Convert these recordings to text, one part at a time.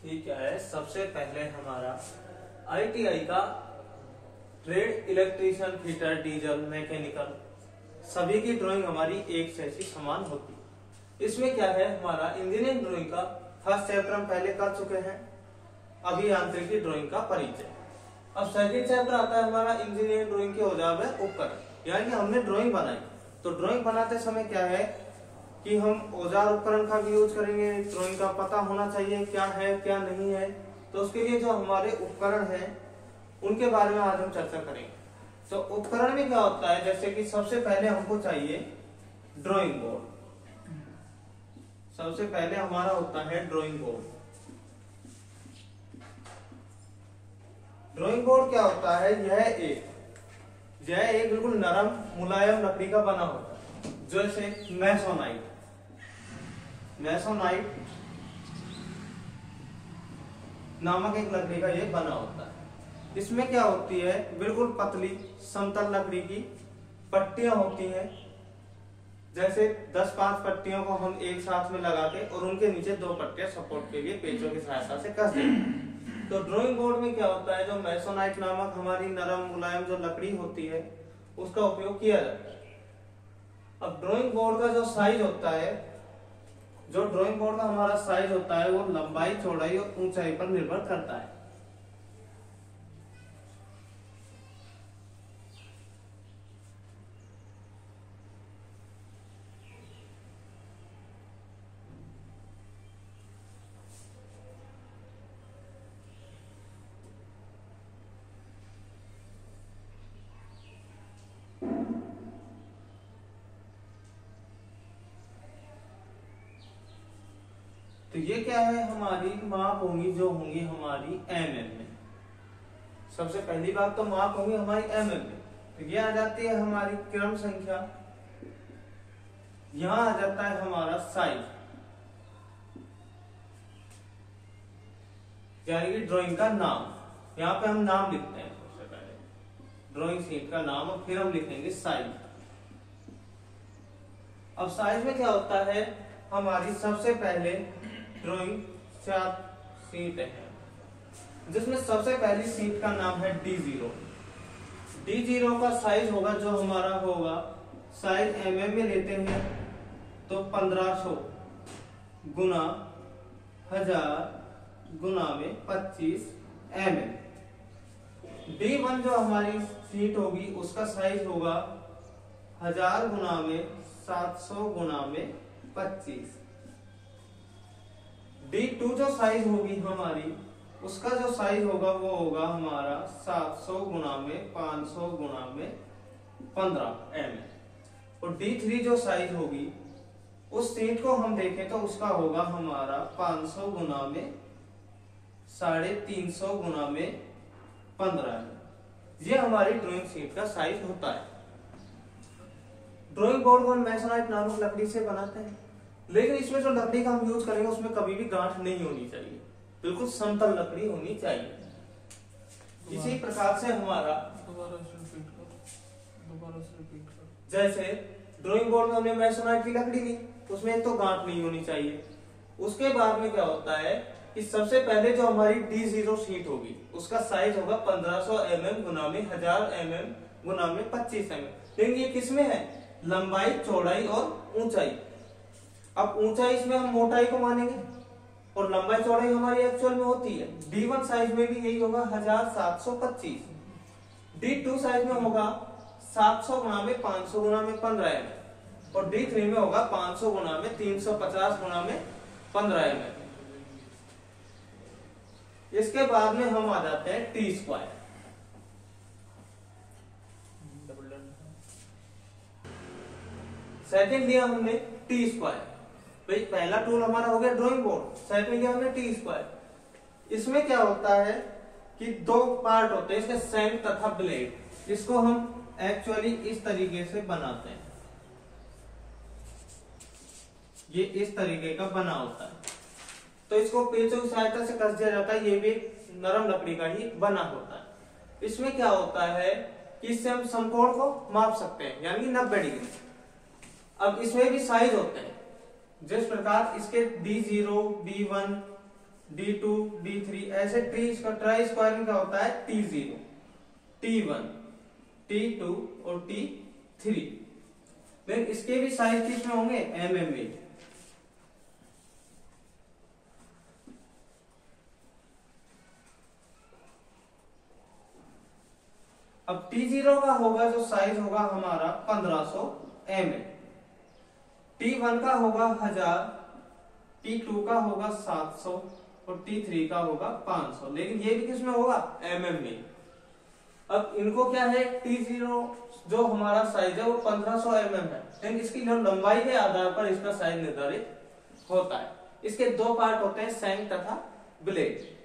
ठीक है। सबसे पहले हमारा ITI का trade electrician, fitter, diesel, mechanical सभी की ड्राइंग हमारी एक जैसी समान होती है। इसमें क्या है, हमारा इंजीनियरिंग ड्राइंग का फर्स्ट चैप्टर हम पहले कर चुके हैं, अभियांत्रिकी ड्राइंग का परिचय। अब सेकंड चैप्टर आता है हमारा इंजीनियरिंग ड्राइंग के औजार व उपकरण, यानी कि हमने ड्राइंग बनाई तो ड्राइंग बनाते समय क्या है कि हम औजार उपकरण का भी यूज करेंगे। ड्राइंग का पता होना चाहिए क्या है क्या नहीं है, तो उसके लिए जो हमारे उपकरण हैं उनके बारे में आज हम चर्चा करेंगे। तो उपकरण में क्या होता है, जैसे कि सबसे पहले हमको चाहिए ड्राइंग बोर्ड। सबसे पहले हमारा होता है ड्राइंग बोर्ड। ड्राइंग बोर्ड क्या होता है, यह एक बिल्कुल नरम मुलायम लकड़ी का बना होता है, जैसे मैसोनाइट नामक एक लकड़ी का ये बना होता है। इसमें क्या होती है, बिल्कुल पतली समतल लकड़ी की पट्टियां होती हैं, जैसे 10-5 पट्टियों को हम एक साथ में लगा के और उनके नीचे 2 पट्टियां सपोर्ट के लिए पेचों की सहायता से कस देते हैं। तो ड्राइंग बोर्ड में क्या होता है, जो मैसोनाइट नामक हमारी नरम मुलायम जो लकड़ी होती है उसका उपयोग किया जाता है। अब ड्राइंग बोर्ड का जो साइज होता है, जो ड्राइंग बोर्ड का हमारा साइज होता है वो लंबाई, चौड़ाई और ऊंचाई पर निर्भर करता है। तो ये क्या है, हमारी माप होंगी जो होंगी हमारी mm में। सबसे पहली बात तो माप होंगी हमारी mm में। तो ये आ जाती है हमारी क्रम संख्या, यहां आ जाता है हमारा साइज, यानी कि ड्राइंग का नाम। यहाँ पे हम नाम लिखते हैं सबसे पहले, ड्राइंग शीट का नाम, और फिर हम लिखेंगे साइज। अब साइज में क्या होता है, हमारी सबसे पहले ड्राइंग चार्ट शीट है, जिसमें सबसे पहली शीट का नाम है D0। D0 का साइज होगा जो हमारा होगा, साइज mm में लेते हैं तो 1500 गुना 1000 गुना में 25 mm। D1 जो हमारी शीट होगी उसका साइज होगा 1000 गुना में 700 गुना में 25। D2 जो साइज होगी हमारी, उसका जो साइज होगा वो होगा हमारा 700 गुना में 500 गुना में 15 mm। और D3 जो साइज होगी उस शीट को हम देखें तो उसका होगा हमारा 500 गुना में 350 गुना में 15 mm। ये हमारी ड्राइंग शीट का साइज होता है। ड्राइंग बोर्ड को हम मैसोनाइट नामक लकड़ी से बनाते हैं, लेकिन इसमें जो लकड़ी का हम यूज करेंगे उसमें कभी भी गांठ नहीं होनी चाहिए, बिल्कुल समतल लकड़ी होनी चाहिए। इसी प्रकार से हमारा जैसे ड्राइंग बोर्ड में हमने मैसोनाइट की लकड़ी ली, उसमें तो गांठ नहीं होनी चाहिए। उसके बाद में क्या होता है कि सबसे पहले जो हमारी D0 शीट होगी उसका साइज होगा 1500 mm गुना में 1000 mm गुना में 25 mm। लेकिन ये किसमें है, लंबाई, चौड़ाई और ऊंचाई। अब ऊंचाई इसमें हम मोटाई को मानेंगे और लंबाई चौड़ाई हमारी एक्चुअल में होती है। D1 साइज में भी यही होगा 1725। D2 साइज में होगा 700 गुना में 500 गुना में 15 mm, और D3 में होगा 500 गुना में 350 गुना में 15 mm। इसके बाद में हम आ जाते हैं T²। सेकंड लिया हमने T²। भाई पहला टूल हमारा हो गया ड्राइंग बोर्ड, सेकंड लिया हमने T²। इसमें क्या होता है कि 2 पार्ट होते हैं इसके, सेंट तथा ब्लेड। इसको हम एक्चुअली इस तरीके से बनाते हैं, ये इस तरीके का बना होता है। तो इसको पेचों की सहायता से कस दिया जाता है, ये भी नरम लकड़ी का ही बना होता है। इसमें क्या होता है कि इससे हम समकोण को माप सकते हैं, यानी कि 90 डिग्री। अब इसमें भी साइज होते हैं, जिस प्रकार इसके D0, D1 D2 D3 ऐसे ट्राई स्क्वायर में क्या होता है T0 T1 T2 और T3। लेकिन इसके भी साइज किस में होंगे mm में। अब T0 का होगा जो साइज होगा हमारा 1500 mm, T1 का होगा 1000, T2 का होगा 700 और T3 का होगा 500। लेकिन ये भी किसमें होगा mm में। अब इनको क्या है T0 जो हमारा साइज है वो 1500 mm है, लेकिन इसकी जो लंबाई के आधार पर इसका साइज निर्धारित होता है। इसके दो पार्ट होते हैं शंक तथा ब्लेड।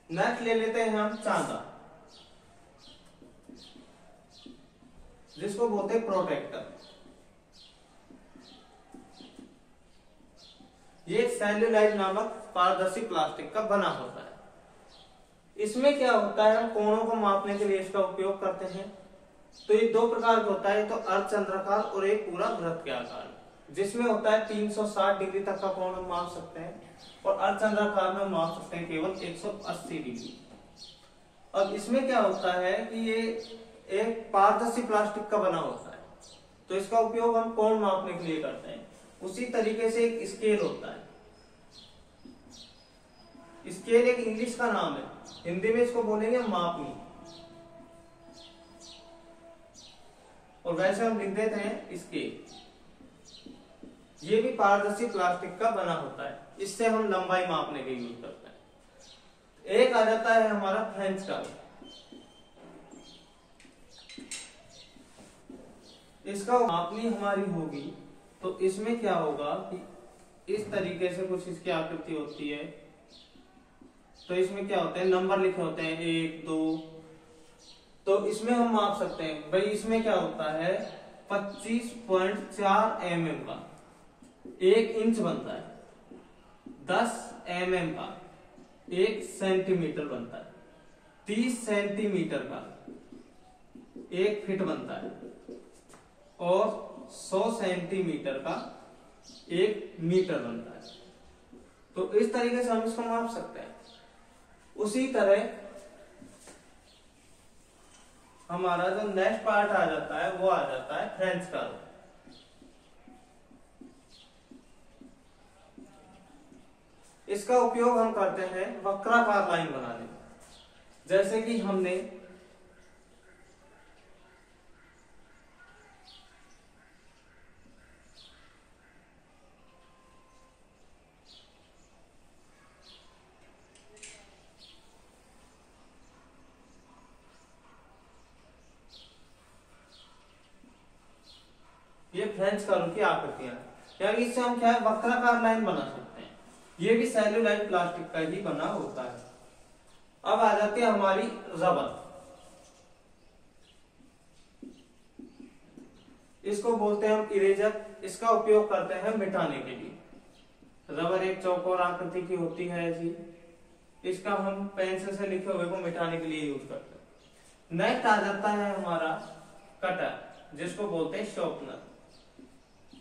नेक्स्ट ले लेते हैं हम चांदा, जिसको बोलते हैं प्रोटेक्टर। ये सेल्यूलाइड नामक पारदर्शी प्लास्टिक का बना होता है। इसमें क्या होता है, हम कोणों को मापने के लिए इसका उपयोग करते हैं। तो ये दो प्रकार का होता है, तो अर्धचंद्राकार और एक पूरा वृत्त के आकार, जिसमें होता है 360 डिग्री तक का कोण हम माप सकते हैं और अर्धचंद्राकार में माप सकते हैं केवल 180 डिग्री। अब इसमें क्या होता है कि ये एक पारदर्शी प्लास्टिक का बना होता है, तो इसका उपयोग हम कोण मापने के लिए करते हैं। उसी तरीके से एक स्केल होता है। स्केल एक इंग्लिश का नाम है, हिंदी में इसको बोलेंगे मापनी, और वैसे हम लिख देते हैं स्केल। ये भी पारदर्शी प्लास्टिक का बना होता है, इससे हम लंबाई मापने के यूज करते हैं। एक आ जाता है हमारा फ्रेंच कर्व। इसका मापनी हमारी होगी, तो इसमें क्या होगा कि इस तरीके से कुछ इसकी आकृति होती है। तो इसमें क्या होते हैं, नंबर लिखे होते हैं 1 2, तो इसमें हम माप सकते हैं। भाई इसमें क्या होता है 25.4 mm का 1 इंच बनता है, 10 mm का 1 सेंटीमीटर बनता है, 30 सेंटीमीटर का 1 फीट बनता है और 100 सेंटीमीटर का 1 मीटर बनता है। तो इस तरीके से हम इसको माप सकते हैं। उसी तरह हमारा जो नेक्स्ट पार्ट आ जाता है वो आ जाता है फ्रेंच कर्व। इसका उपयोग हम करते हैं वक्राकार लाइन बनाने में, जैसे कि हमने ये फ्रेंच कर्व की आकृतियां, यानी इससे हम क्या है वक्राकार लाइन बना सकते हैं। ये भी सेल्यूलाइड प्लास्टिक का ही बना होता है। अब आ जाती है हमारी रबर। इसको बोलते हैं हम इरेजर। इसका उपयोग करते हैं मिटाने के लिए। रबर एक चौकोर आकृति की होती है ऐसी, इसका हम पेंसिल से लिखे हुए को मिटाने के लिए यूज करते हैं। नेक्स्ट आ जाता है हमारा कटर, जिसको बोलते हैं शॉर्पनर।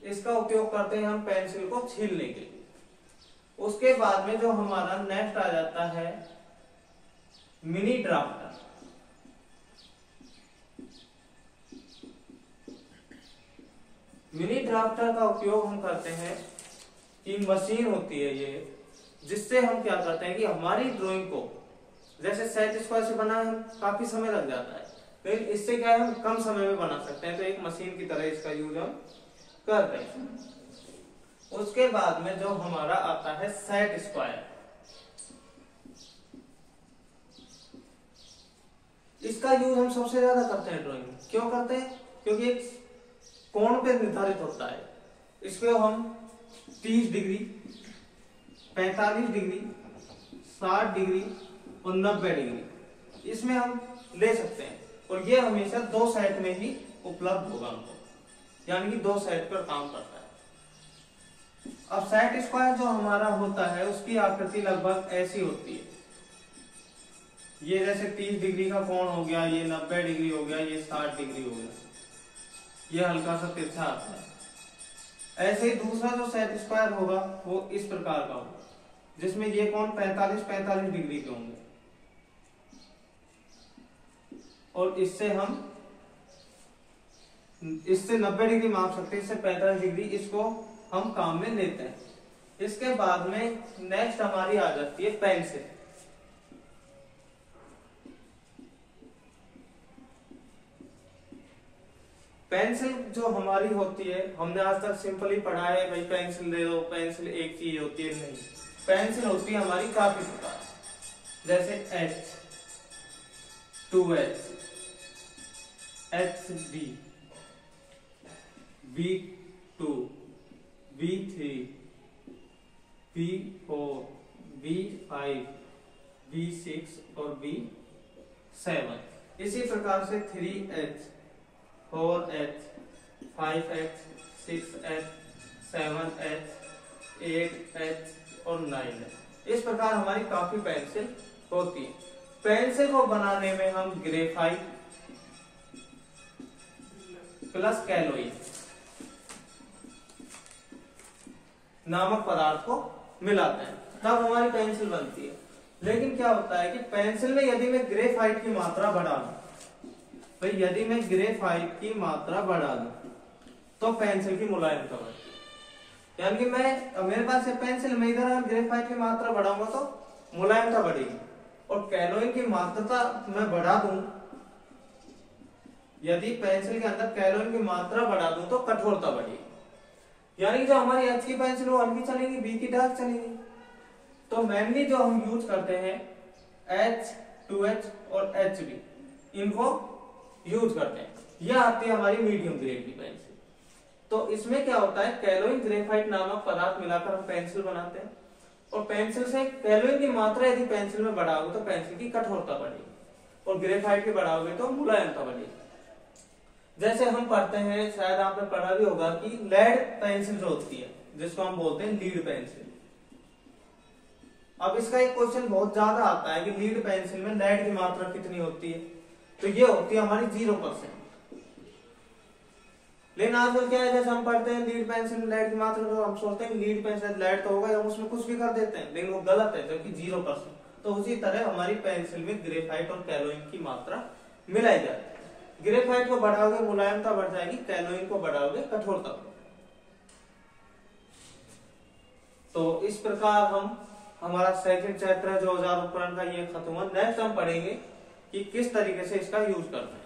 इसका उपयोग करते हैं हम पेंसिल को छीलने के लिए। उसके बाद में जो हमारा नेक्स्ट आ जाता है मिनी ड्राफ्टर। मिनी ड्राफ्टर का उपयोग हम करते हैं कि मशीन होती है ये, जिससे हम क्या करते हैं कि हमारी ड्राइंग को, जैसे सेट स्क्वायर से बना है काफी समय लग जाता है, लेकिन इससे क्या है हम कम समय में बना सकते हैं। तो एक मशीन की तरह इसका यूज हम कर रहे हैं। उसके बाद में जो हमारा आता है सेट स्क्वायर। इसका यूज हम सबसे ज्यादा करते हैं ड्राइंग में। क्यों करते हैं? क्योंकि एक कोण पे निर्धारित होता है। इसको हम 30 डिग्री, 45 डिग्री, 60 डिग्री और 90 डिग्री इसमें हम ले सकते हैं, और ये हमेशा 2 सेट में ही उपलब्ध होगा हमको, यानी कि 2 सेट पर काम करता है। अब सेट स्क्वायर जो हमारा होता है उसकी आकृति लगभग ऐसी होती है। ये जैसे 30 डिग्री का कोण हो गया, ये 90 डिग्री हो गया, ये 60 डिग्री हो गया, ये हल्का सा तिरछा आता है। ऐसे ही दूसरा जो सेट स्क्वायर होगा वो इस प्रकार का होगा, जिसमें ये कोण 45 डिग्री के होंगे, और इससे 90 डिग्री माप सकते हैं, इससे 45 डिग्री, इसको हम काम में लेते हैं। इसके बाद में नेक्स्ट हमारी आ जाती है पेंसिल। पेंसिल जो हमारी होती है, हमने आज तक सिंपली पढ़ा है भाई पेंसिल दे दो, पेंसिल एक चीज होती है, नहीं, पेंसिल होती है हमारी काफी प्रकार, जैसे H, 2H, HB, B2, B3, B4, B5, B6 और B7। इसी प्रकार से 3H, 4H, 5H, 6H, 7H, 8H और 9H। इस प्रकार हमारी काफी पेंसिल होती है। पेंसिल को बनाने में हम ग्रेफाइट प्लस कैलोइन नामक पदार्थ को मिलाते हैं, तब हमारी पेंसिल बनती है। लेकिन क्या होता है कि पेंसिल में यदि मैं ग्रेफाइट की मात्रा बढ़ा दूं, तो यदि मैं ग्रेफाइट की मात्रा बढ़ा दूं तो पेंसिल की मुलायमता बढ़ती है। यानी कि मेरे पास ये पेंसिल में इधर ग्रेफाइट की मात्रा बढ़ाऊंगा तो मुलायमता बढ़ेगी, और कैलोइन की मात्रा मैं बढ़ा दूं, यदि पेंसिल के अंदर कैलोइन की मात्रा बढ़ा दूं तो कठोरता बढ़ेगी। यानी कि जो हमारी H की पेंसिल वो हल्की चलेगी, B की डार्क चलेगी। तो मेनली जो हम यूज करते हैं H, 2H और HB, इनको यूज करते हैं। यह आती है हमारी मीडियम ग्रेड की पेंसिल। तो इसमें क्या होता है, कैलोइन ग्रेफाइट नामक पदार्थ मिलाकर हम पेंसिल बनाते हैं, और पेंसिल से कैलोइन की मात्रा यदि पेंसिल में बढ़ाओगे तो पेंसिल की कठोरता बढ़ेगी, और ग्रेफाइट की बढ़ाओगे तो मुलायमता बढ़ेगी। जैसे हम पढ़ते हैं, शायद आपने पढ़ा भी होगा कि लेड पेंसिल जो होती है, जिसको हम बोलते हैं लीड पेंसिल। अब इसका एक क्वेश्चन बहुत ज्यादा आता है कि लीड पेंसिल में लेड की मात्रा कितनी होती है, तो ये होती है हमारी 0%। लेकिन आजकल क्या है, जैसे हम पढ़ते हैं लीड पेंसिल में लेड की मात्रा, तो हम सोचते हैं लीड पेंसिल लेड तो होगा, हम उसमें कुछ भी कर देते हैं, लेकिन वो गलत है, जबकि 0%। तो उसी तरह हमारी पेंसिल में ग्रेफाइट और कैलोइन की मात्रा मिलाई जाती है। ग्रेफाइट को बढ़ाओगे मुलायमता बढ़ जाएगी, कैलोइन को बढ़ाओगे कठोरता बढ़। तो इस प्रकार हमारा सेकंड चैप्टर जो औजार उपकरण का ये खत्म हुआ। नेक्स्ट हम पढ़ेंगे कि किस तरीके से इसका यूज करते हैं।